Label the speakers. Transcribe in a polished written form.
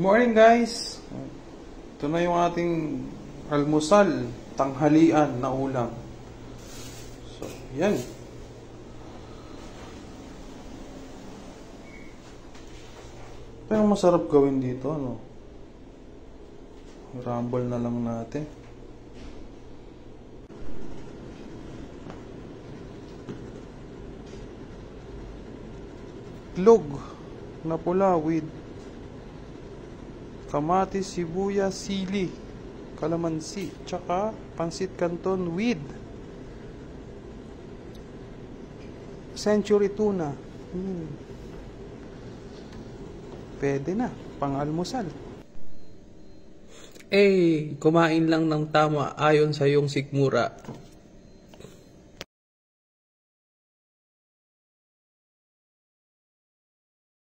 Speaker 1: Morning guys! Ito na yung ating almusal, tanghalian na ulam. So, yan. Ito yung masarap gawin dito, ano? Rumble na lang natin. Itlog na pula with kamatis, sibuyas, sili, kalamansi, tsaka pansit canton with century tuna. Pwede na, pang-almusal.
Speaker 2: Kumain lang ng tama ayon sa iyong sikmura.